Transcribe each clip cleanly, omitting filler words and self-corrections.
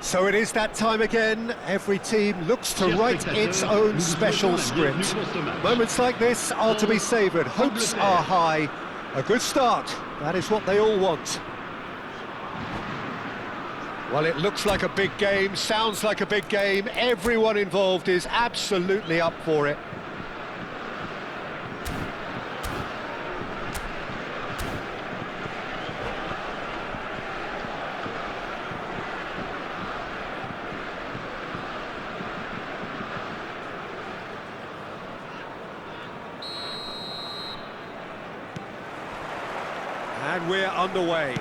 So it is that time again. Every team looks to write its own special script. Moments like this are to be savoured. Hopes are high. A good start. That is what they all want. Well, it looks like a big game, sounds like a big game. Everyone involved is absolutely up for it. And we're underway.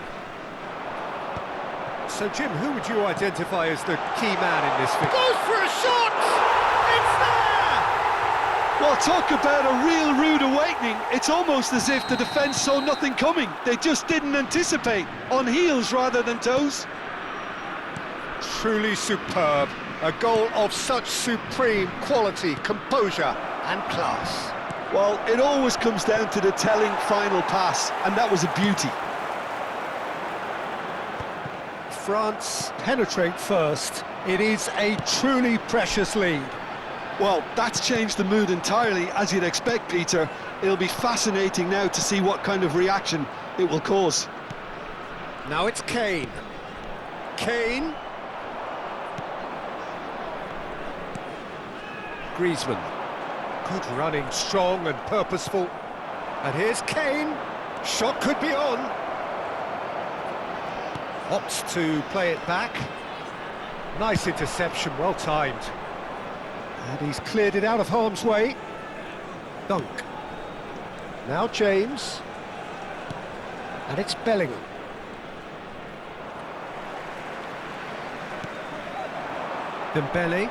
So, Jim, who would you identify as the key man in this fixture? Goes for a shot! It's there! Well, talk about a real rude awakening. It's almost as if the defence saw nothing coming. They just didn't anticipate. On heels rather than toes. Truly superb. A goal of such supreme quality, composure and class. Well, it always comes down to the telling final pass, and that was a beauty. France penetrate first. It is a truly precious lead. Well, that's changed the mood entirely, as you'd expect, Peter. It'll be fascinating now to see what kind of reaction it will cause. Now it's Kane. Kane. Griezmann. Good running, strong and purposeful. And here's Kane. Shot could be on. Opts to play it back. Nice interception, well timed. And he's cleared it out of harm's way. Dunk. Now James. And it's Bellingham. Dembele.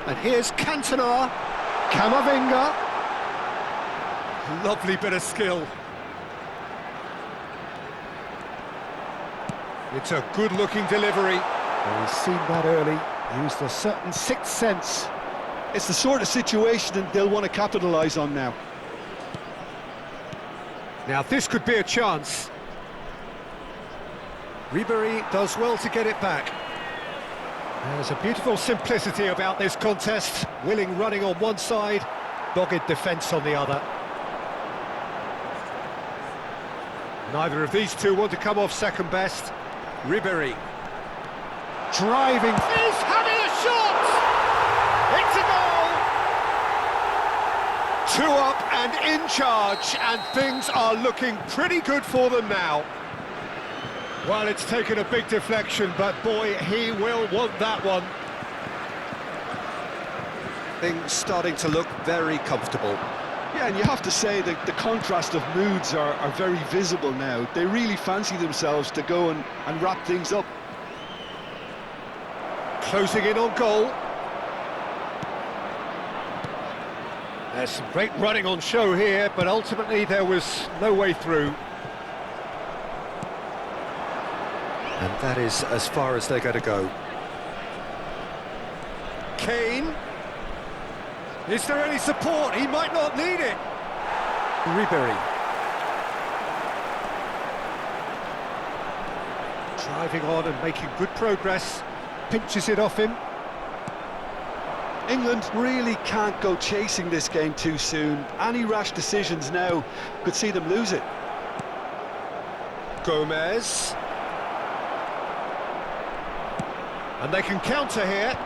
And here's Cantona. Camavinga. Lovely bit of skill. It's a good-looking delivery. Well, he's seen that early, used a certain sixth sense. It's the sort of situation that they'll want to capitalise on now. Now this could be a chance. Ribéry does well to get it back. There's a beautiful simplicity about this contest. Willing running on one side, dogged defence on the other. Neither of these two want to come off second best. Ribéry. Driving. He's having a shot! It's a goal! 2 up and in charge, and things are looking pretty good for them now. Well, it's taken a big deflection, but boy, he will want that one. Things starting to look very comfortable. Yeah, and you have to say that the contrast of moods are very visible now. They really fancy themselves to go and wrap things up. Closing in on goal. There's some great running on show here, but ultimately there was no way through. And that is as far as they're going to go. Kane. Is there any support? He might not need it. Ribéry. Driving on and making good progress. Pinches it off him. England really can't go chasing this game too soon. Any rash decisions now could see them lose it. Gomez. And they can counter here.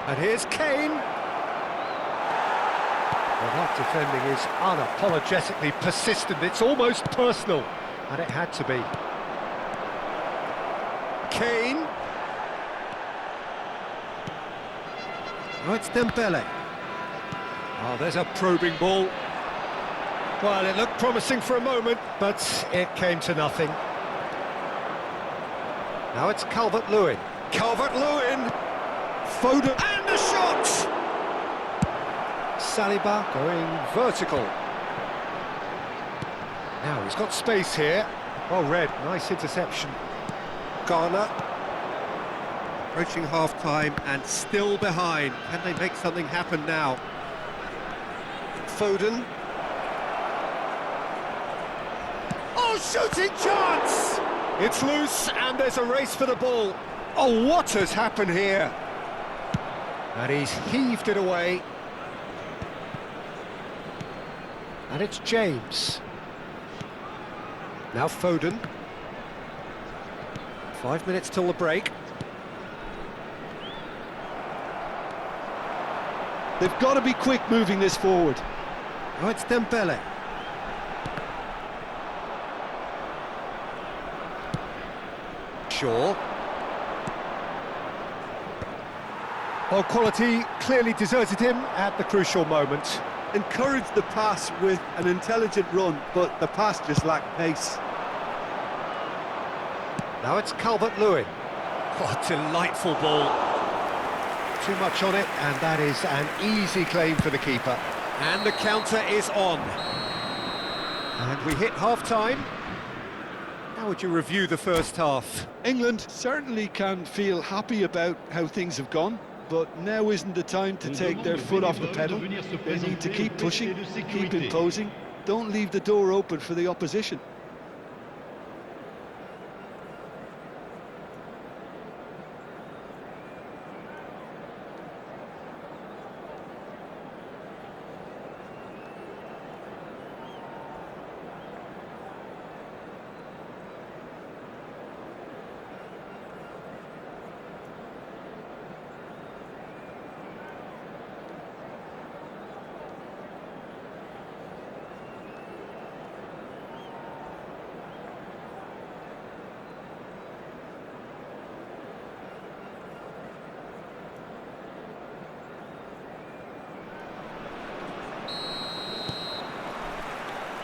And here's Kane. Well, that defending is unapologetically persistent. It's almost personal. And it had to be. Kane. Oh, it's Dembele. Oh, there's a probing ball. Well, it looked promising for a moment, but it came to nothing. Now it's Calvert-Lewin. Calvert-Lewin! Foden, and the shot! Saliba going vertical. Now he's got space here. Well read, nice interception. Ghana approaching half-time and still behind. Can they make something happen now? Foden. Oh, shooting chance! It's loose and there's a race for the ball. Oh, what has happened here? And he's heaved it away. And it's James. Now Foden. 5 minutes till the break. They've got to be quick moving this forward. Oh, it's Dembele. Shaw. Well, quality clearly deserted him at the crucial moment. Encouraged the pass with an intelligent run, but the pass just lacked pace. Now it's Calvert-Lewin. What a delightful ball. Too much on it, and that is an easy claim for the keeper. And the counter is on. And we hit half-time. How would you review the first half? England certainly can feel happy about how things have gone, but now isn't the time to take their foot off the pedal. They need to keep pushing, keep imposing, don't leave the door open for the opposition.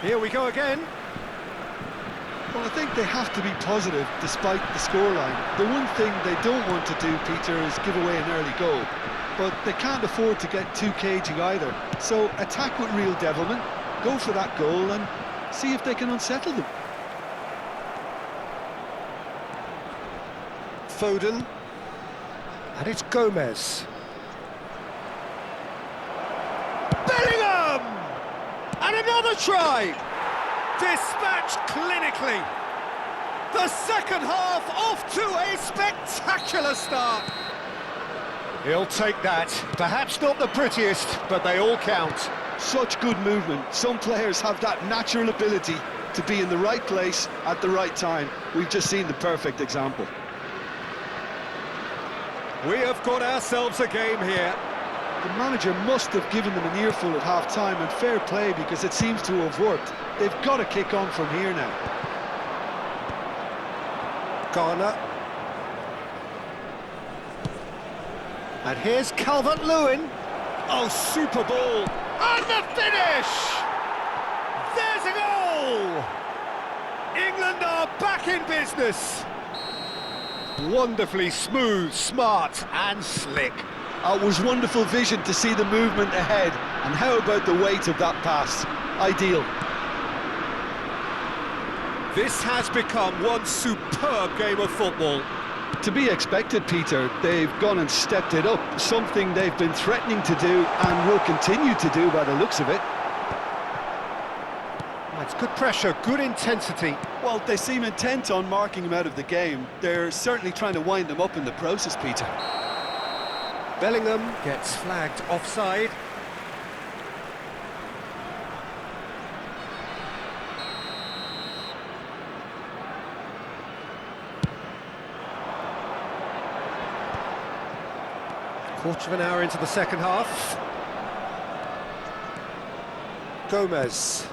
Here we go again. Well, I think they have to be positive despite the scoreline. The one thing they don't want to do, Peter, is give away an early goal. But they can't afford to get too cagey either. So attack with real devilment, go for that goal and see if they can unsettle them. Foden. And it's Gomez. Bellingham! And another try! Dispatched clinically. The second half off to a spectacular start. He'll take that. Perhaps not the prettiest, but they all count. Such good movement. Some players have that natural ability to be in the right place at the right time. We've just seen the perfect example. We have got ourselves a game here. The manager must have given them an earful at half-time, and fair play because it seems to have worked. They've got to kick on from here now. Garner. And here's Calvert-Lewin. Oh, super ball. And the finish! There's a goal! England are back in business. Wonderfully smooth, smart and slick. It was wonderful vision to see the movement ahead, and how about the weight of that pass? Ideal. This has become one superb game of football. To be expected, Peter. They've gone and stepped it up, something they've been threatening to do and will continue to do by the looks of it. It's good pressure, good intensity. Well, they seem intent on marking him out of the game. They're certainly trying to wind him up in the process, Peter. Bellingham gets flagged offside. Quarter of an hour into the second half. Gomez.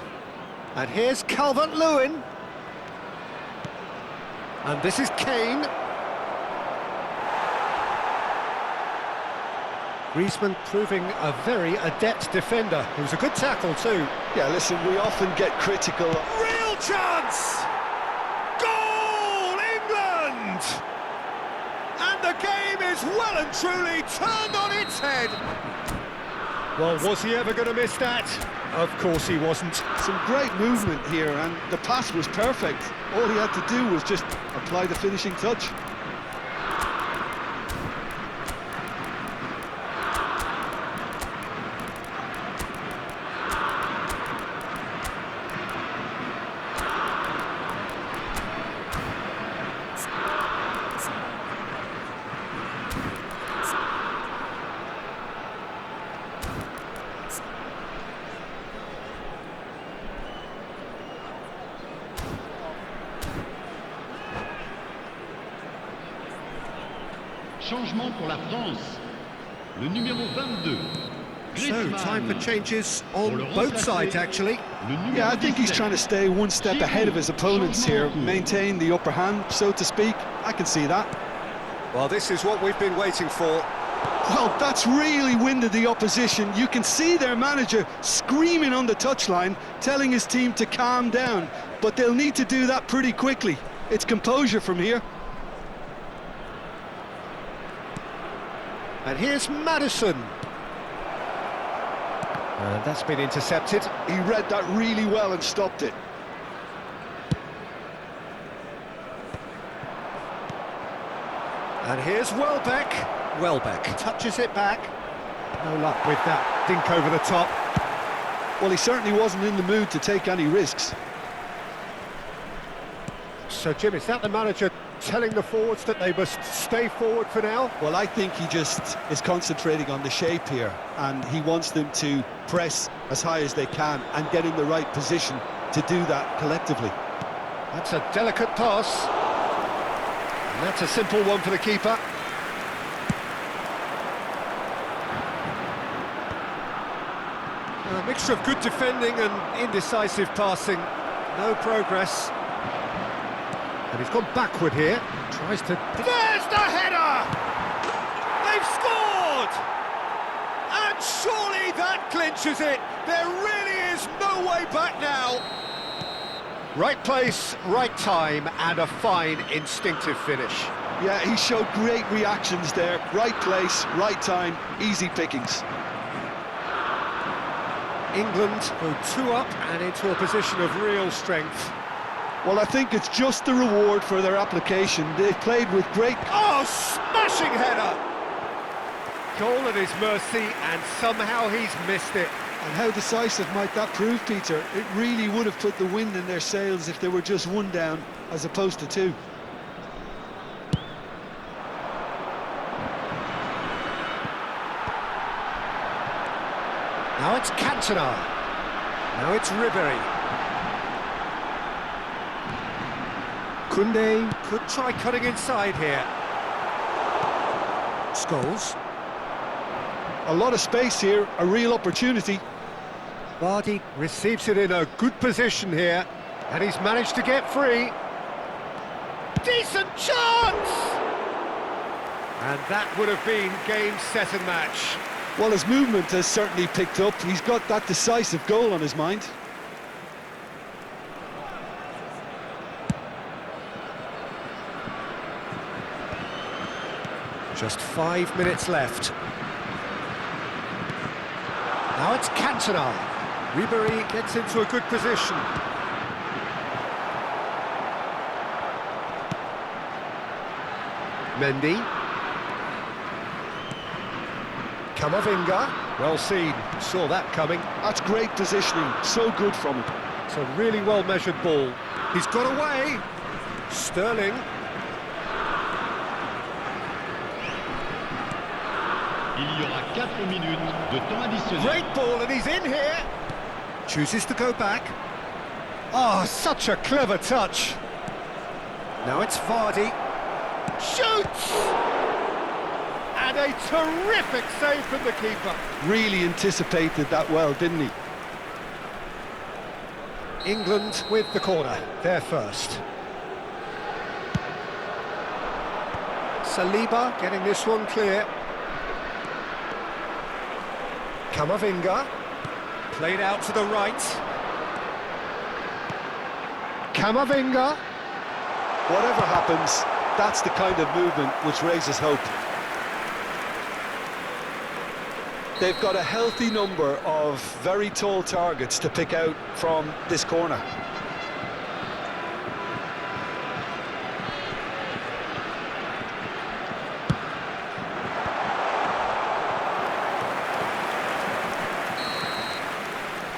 And here's Calvert-Lewin. And this is Kane. Griezmann proving a very adept defender. It was a good tackle too. Yeah, listen, we often get critical. Real chance! Goal, England! And the game is well and truly turned on its head. Well, was he ever going to miss that? Of course he wasn't. Some great movement here, and the pass was perfect. All he had to do was just apply the finishing touch. Changement pour la France. Le numéro 22. So, time for changes on both sides, actually. Yeah, I think he's trying to stay one step ahead of his opponents here, maintain the upper hand, so to speak. I can see that. Well, this is what we've been waiting for. Well, that's really winded the opposition. You can see their manager screaming on the touchline, telling his team to calm down. But they'll need to do that pretty quickly. It's composure from here. And here's Maddison. And that's been intercepted. He read that really well and stopped it. And here's Welbeck. Welbeck touches it back. No luck with that dink over the top. Well, he certainly wasn't in the mood to take any risks. So, Jim, is that the manager telling the forwards that they must stay forward for now? Well, I think he just is concentrating on the shape here, and he wants them to press as high as they can and get in the right position to do that collectively. That's a delicate pass. And that's a simple one for the keeper. A mixture of good defending and indecisive passing. No progress. And he's gone backward here. Tries to... There's the header! They've scored! And surely that clinches it. There really is no way back now. Right place, right time, and a fine instinctive finish. Yeah, he showed great reactions there. Right place, right time, easy pickings. England go 2 up and into a position of real strength. Well, I think it's just the reward for their application. They've played with great... Oh, smashing header! Goal at his mercy, and somehow he's missed it. And how decisive might that prove, Peter? It really would have put the wind in their sails if they were just 1 down, as opposed to 2. Now it's Cantona. Now it's Ribéry. Koundé could try cutting inside here. Scholes. A lot of space here, a real opportunity. Vardy receives it in a good position here, and he's managed to get free. Decent chance! And that would have been game, set and match. Well, his movement has certainly picked up. He's got that decisive goal on his mind. Just 5 minutes left. Now it's Cantona. Ribéry gets into a good position. Mendy. Camavinga. Well seen. Saw that coming. That's great positioning. So good from him. It's a really well-measured ball. He's got away. Sterling. Il y aura 4 minutes de temps additionnel. Great ball, and he's in here. Chooses to go back. Oh, such a clever touch. Now it's Vardy. Shoots! And a terrific save from the keeper. Really anticipated that well, didn't he? England with the corner. They're first. Saliba getting this one clear. Camavinga. Played out to the right. Camavinga. Whatever happens, that's the kind of movement which raises hope. They've got a healthy number of very tall targets to pick out from this corner.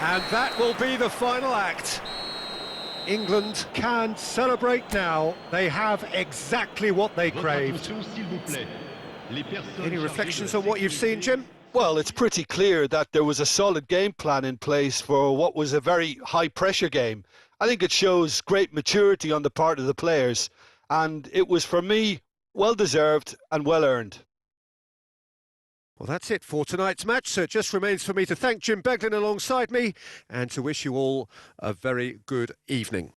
And that will be the final act. England can celebrate now. They have exactly what they craved. Any reflections on what you've seen, Jim? Well, it's pretty clear that there was a solid game plan in place for what was a very high-pressure game. I think it shows great maturity on the part of the players, and it was, for me, Well deserved and well earned. Well, that's it for tonight's match, so it just remains for me to thank Jim Beglin alongside me and to wish you all a very good evening.